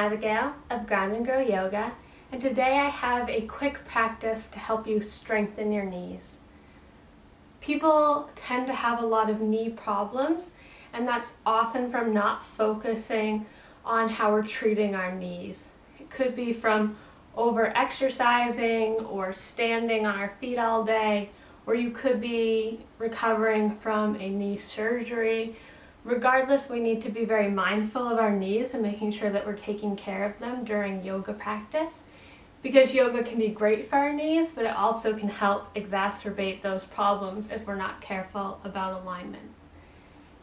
Abigail of Ground and Grow Yoga, and today I have a quick practice to help you strengthen your knees. People tend to have a lot of knee problems, and that's often from not focusing on how we're treating our knees. It could be from over-exercising or standing on our feet all day, or you could be recovering from a knee surgery. Regardless, we need to be very mindful of our knees and making sure that we're taking care of them during yoga practice, because yoga can be great for our knees, but it also can help exacerbate those problems if we're not careful about alignment.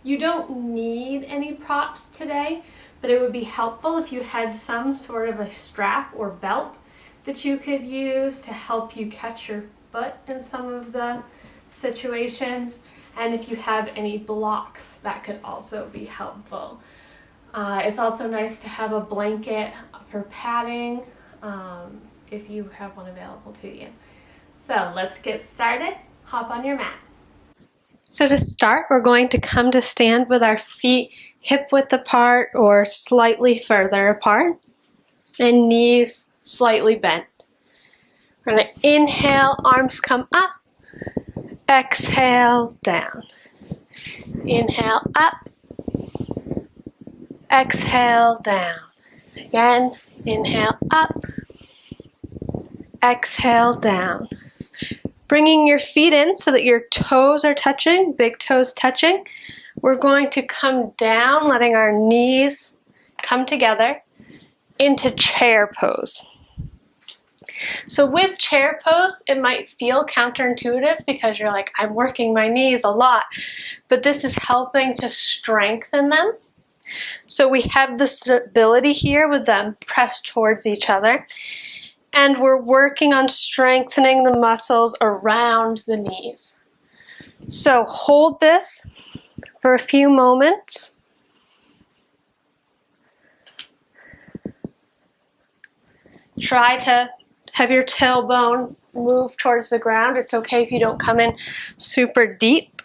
You don't need any props today, but it would be helpful if you had some sort of a strap or belt that you could use to help you catch your foot in some of the situations. And if you have any blocks, that could also be helpful. It's also nice to have a blanket for padding if you have one available to you. So let's get started. Hop on your mat. So to start, we're going to come to stand with our feet hip width apart or slightly further apart and knees slightly bent. We're going to inhale, arms come up. Exhale, down. Inhale, up. Exhale, down. Again, inhale, up. Exhale, down. Bringing your feet in so that your toes are touching, big toes touching. We're going to come down, letting our knees come together into chair pose. So with chair pose, it might feel counterintuitive because you're like, I'm working my knees a lot, but this is helping to strengthen them. So we have the stability here with them pressed towards each other, and we're working on strengthening the muscles around the knees. So hold this for a few moments. Try to have your tailbone move towards the ground. It's okay if you don't come in super deep.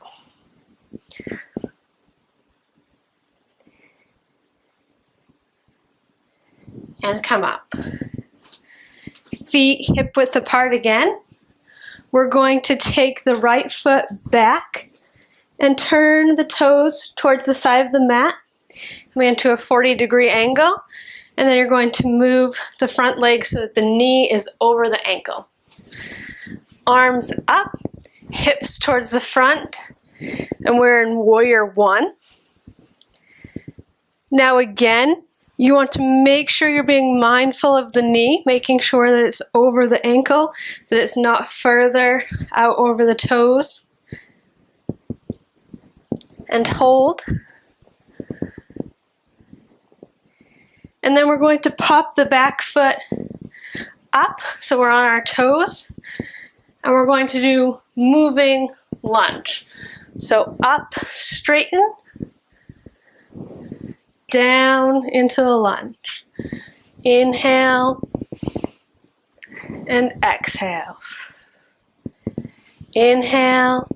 And come up. Feet hip width apart again. We're going to take the right foot back and turn the toes towards the side of the mat. Coming into a 40-degree angle. And then you're going to move the front leg so that the knee is over the ankle. Arms up, hips towards the front, and we're in Warrior One. Now again, you want to make sure you're being mindful of the knee, making sure that it's over the ankle, that it's not further out over the toes. And hold. And then we're going to pop the back foot up, so we're on our toes. And we're going to do moving lunge. So up, straighten, down into the lunge. Inhale and exhale. Inhale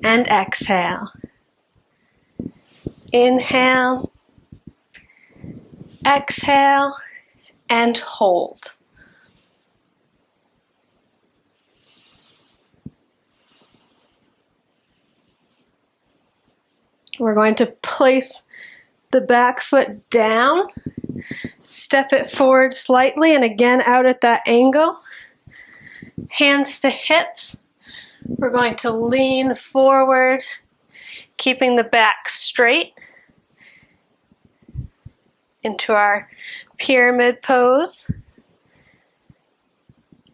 and exhale. Inhale. Exhale and hold. We're going to place the back foot down, step it forward slightly, and again out at that angle. Hands to hips. We're going to lean forward, keeping the back straight. Into our pyramid pose,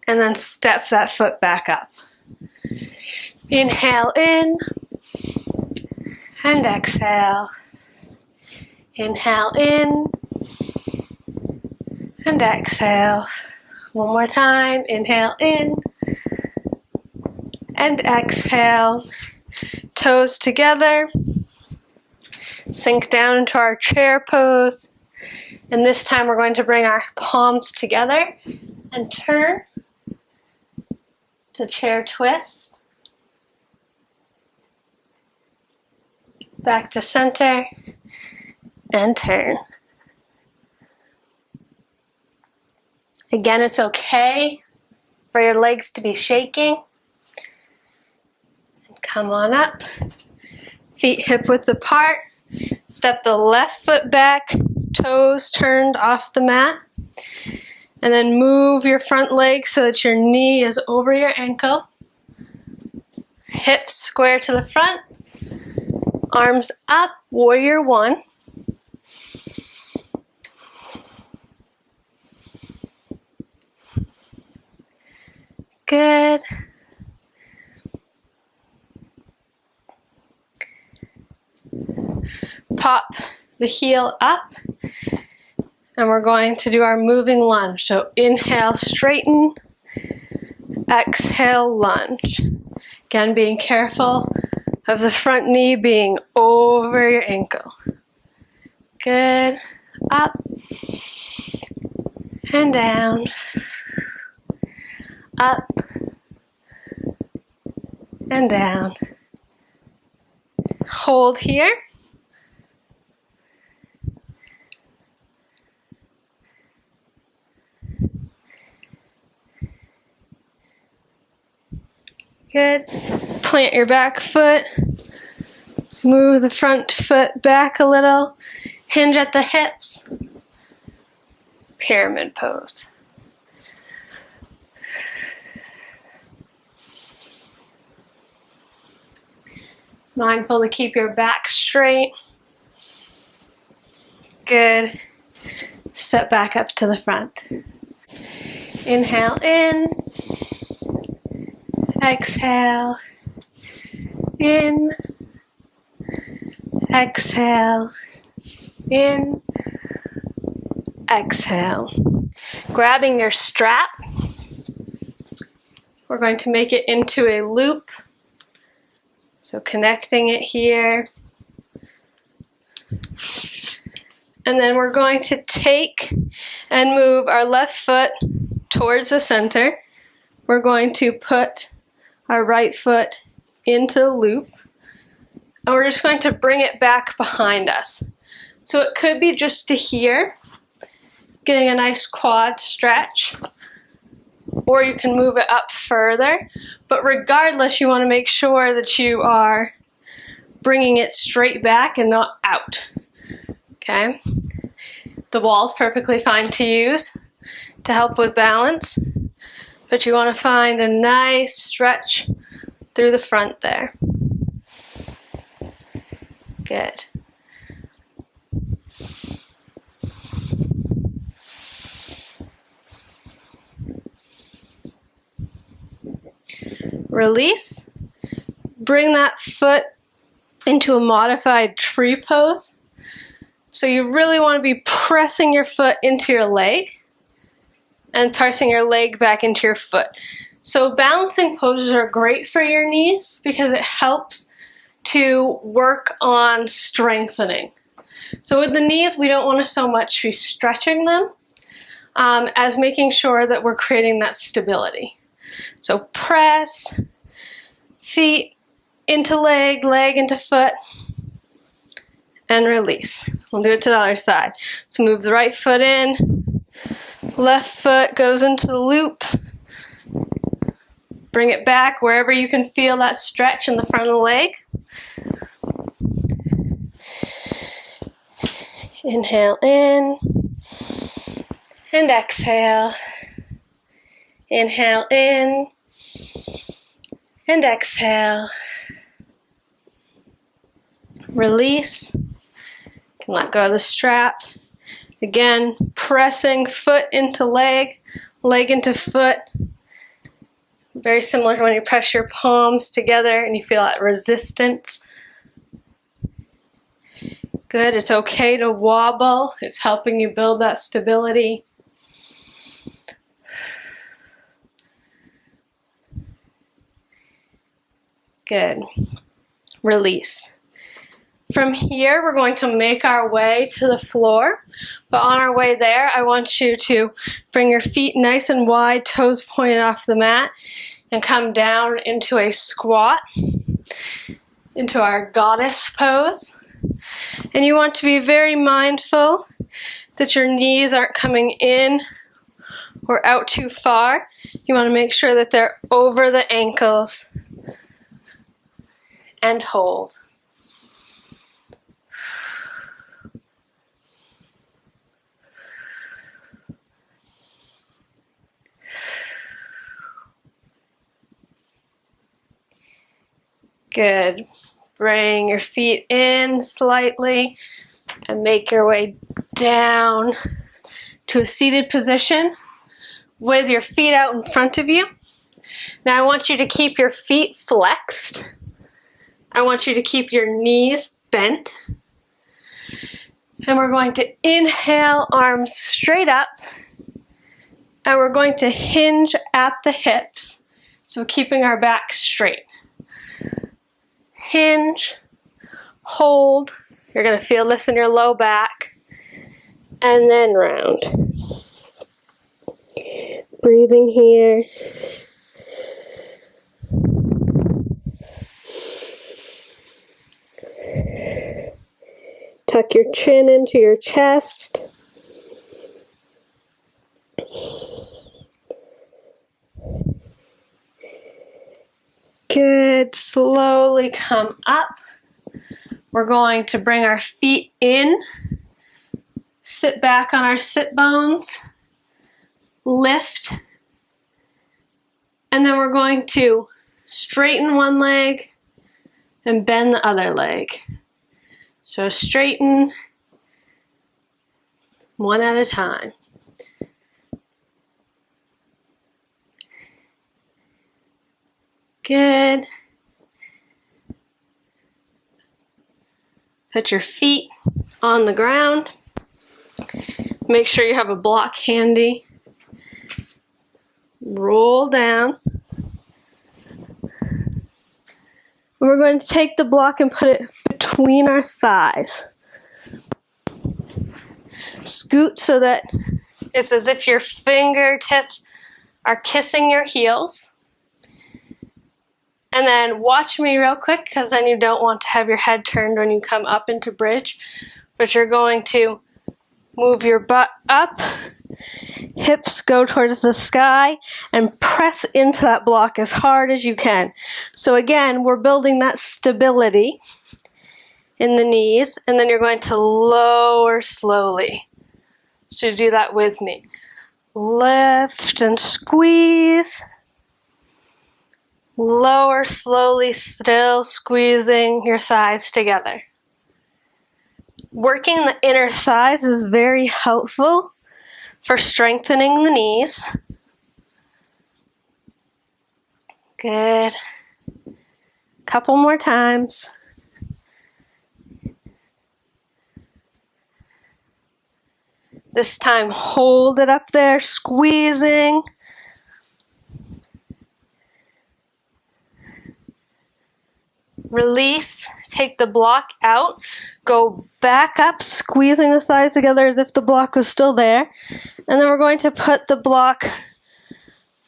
and then step that foot back up. Inhale in and exhale. Inhale in and exhale. One more time. Inhale in and exhale. Toes together. Sink down into our chair pose. And this time we're going to bring our palms together and turn to chair twist. Back to center and turn. Again, it's okay for your legs to be shaking. And come on up. Feet hip width apart. Step the left foot back, toes turned off the mat. And then move your front leg so that your knee is over your ankle. Hips square to the front. Arms up, warrior one. Good. Pop the heel up, and we're going to do our moving lunge. So inhale, straighten, exhale, lunge. Again, being careful of the front knee being over your ankle. Good. Up and down. Up and down. Hold here. Good. Plant your back foot. Move the front foot back a little. Hinge at the hips. Pyramid pose. Mindful to keep your back straight. Good. Step back up to the front. Inhale in. Exhale. In. Exhale. In. Exhale. Grabbing your strap. We're going to make it into a loop. So connecting it here. And then we're going to take and move our left foot towards the center. We're going to put our right foot into the loop. And we're just going to bring it back behind us. So it could be just to here, getting a nice quad stretch. Or you can move it up further. But regardless, you want to make sure that you are bringing it straight back and not out. Okay? The wall is perfectly fine to use to help with balance. But you want to find a nice stretch through the front there. Good. Release. Bring that foot into a modified tree pose. So you really want to be pressing your foot into your leg and pressing your leg back into your foot. So balancing poses are great for your knees because it helps to work on strengthening. So with the knees, we don't want to so much be stretching them as making sure that we're creating that stability. So press, feet into leg, leg into foot, and release. We'll do it to the other side. So move the right foot in, left foot goes into the loop. Bring it back wherever you can feel that stretch in the front of the leg. Inhale in, and exhale. Inhale in, and exhale. Release. You can let go of the strap. Again, pressing foot into leg, leg into foot. Very similar to when you press your palms together and you feel that resistance. Good. It's okay to wobble. It's helping you build that stability. Good. Release. From here, we're going to make our way to the floor. But on our way there, I want you to bring your feet nice and wide, toes pointed off the mat, and come down into a squat, into our goddess pose. And you want to be very mindful that your knees aren't coming in or out too far. You want to make sure that they're over the ankles. And hold. Good. Bring your feet in slightly and make your way down to a seated position with your feet out in front of you. Now I want you to keep your feet flexed. I want you to keep your knees bent. And we're going to inhale, arms straight up. And we're going to hinge at the hips. So keeping our back straight. Hinge, hold. You're going to feel this in your low back. And then round. Breathing here. Tuck your chin into your chest. Good. Slowly come up. We're going to bring our feet in. Sit back on our sit bones. Lift. And then we're going to straighten one leg and bend the other leg. So straighten one at a time. Good. Put your feet on the ground. Make sure you have a block handy. Roll down. And we're going to take the block and put it between our thighs. Scoot so that it's as if your fingertips are kissing your heels. And then watch me real quick, because then you don't want to have your head turned when you come up into bridge. But you're going to move your butt up, hips go towards the sky, and press into that block as hard as you can. So again, we're building that stability in the knees, and then you're going to lower slowly. So do that with me. Lift and squeeze. Lower slowly, still squeezing your thighs together. Working the inner thighs is very helpful for strengthening the knees. Good. Couple more times. This time, hold it up there, squeezing. Release, take the block out, go back up, squeezing the thighs together as if the block was still there. And then we're going to put the block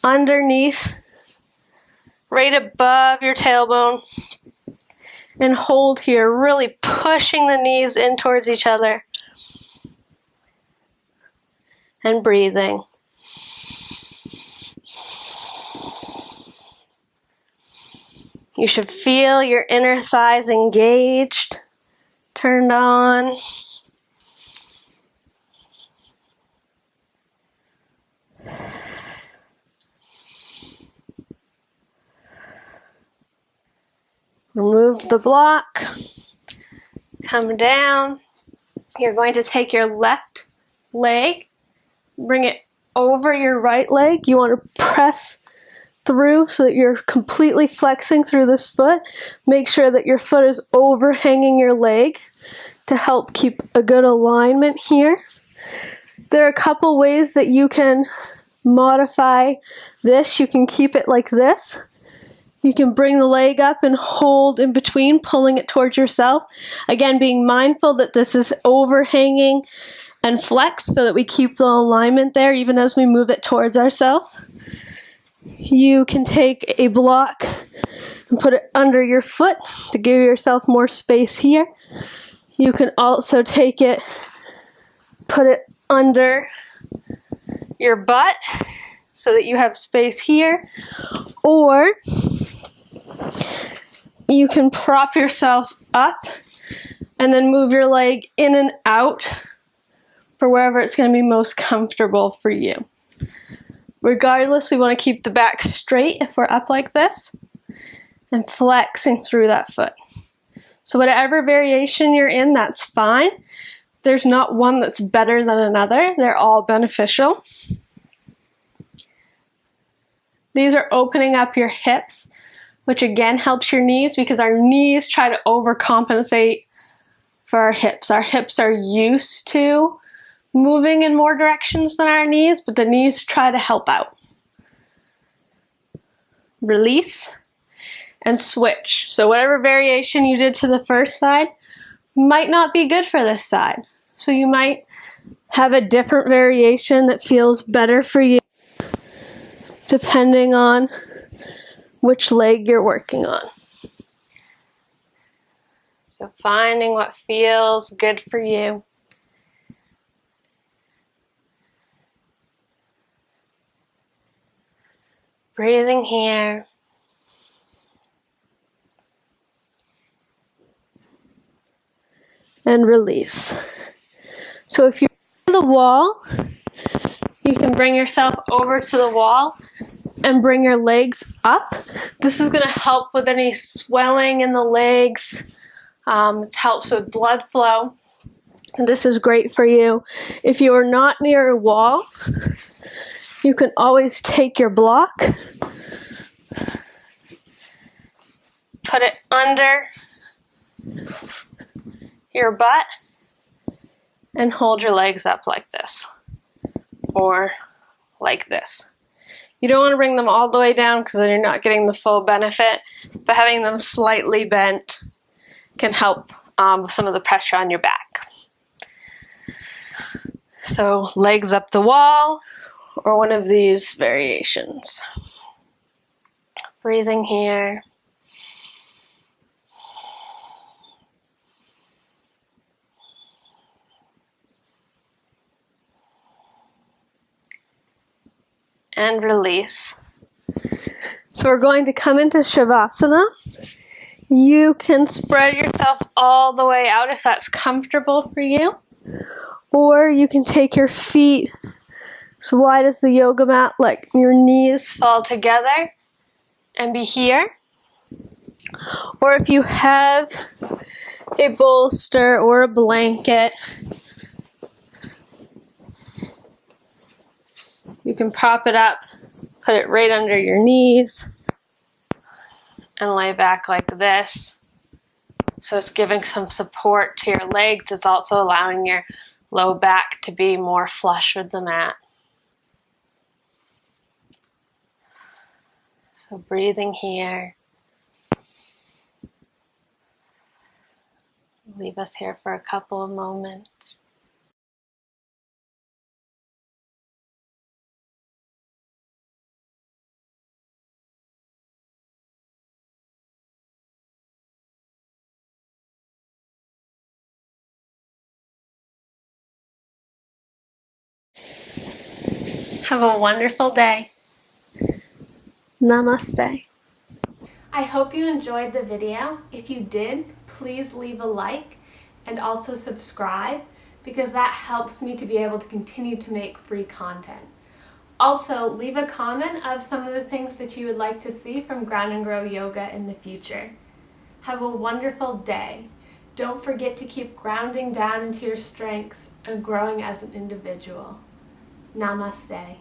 underneath, right above your tailbone, and hold here, really pushing the knees in towards each other. And breathing. You should feel your inner thighs engaged, turned on. Remove the block. Come down. You're going to take your left leg, bring it over your right leg. You want to press through so that you're completely flexing through this foot. Make sure that your foot is overhanging your leg to help keep a good alignment here. There are a couple ways that you can modify this. You can keep it like this. You can bring the leg up and hold in between, pulling it towards yourself. Again, being mindful that this is overhanging and flexed so that we keep the alignment there even as we move it towards ourselves. You can take a block and put it under your foot to give yourself more space here. You can also take it, put it under your butt so that you have space here, or you can prop yourself up and then move your leg in and out for wherever it's going to be most comfortable for you. Regardless, we want to keep the back straight if we're up like this and flexing through that foot. So whatever variation you're in, that's fine. There's not one that's better than another. They're all beneficial. These are opening up your hips, which again helps your knees because our knees try to overcompensate for our hips. Our hips are used to moving in more directions than our knees, but the knees try to help out. Release and switch. So whatever variation you did to the first side might not be good for this side. So you might have a different variation that feels better for you depending on which leg you're working on. So finding what feels good for you. Breathing here. And release. So if you're on the wall, you can bring yourself over to the wall and bring your legs up. This is going to help with any swelling in the legs. It helps with blood flow. And this is great for you. If you are not near a wall, you can always take your block, put it under your butt, and hold your legs up like this, or like this. You don't want to bring them all the way down because then you're not getting the full benefit, but having them slightly bent can help with some of the pressure on your back. So legs up the wall, or one of these variations. Breathing here. And release. So we're going to come into Shavasana. You can spread yourself all the way out if that's comfortable for you. Or you can take your feet as wide as the yoga mat, let your knees fall together and be here. Or if you have a bolster or a blanket, you can prop it up, put it right under your knees, and lay back like this. So it's giving some support to your legs. It's also allowing your low back to be more flush with the mat. So breathing here. Leave us here for a couple of moments. Have a wonderful day. Namaste. I hope you enjoyed the video. If you did, please leave a like and also subscribe because that helps me to be able to continue to make free content. Also, leave a comment of some of the things that you would like to see from Ground and Grow Yoga in the future. Have a wonderful day. Don't forget to keep grounding down into your strengths and growing as an individual. Namaste.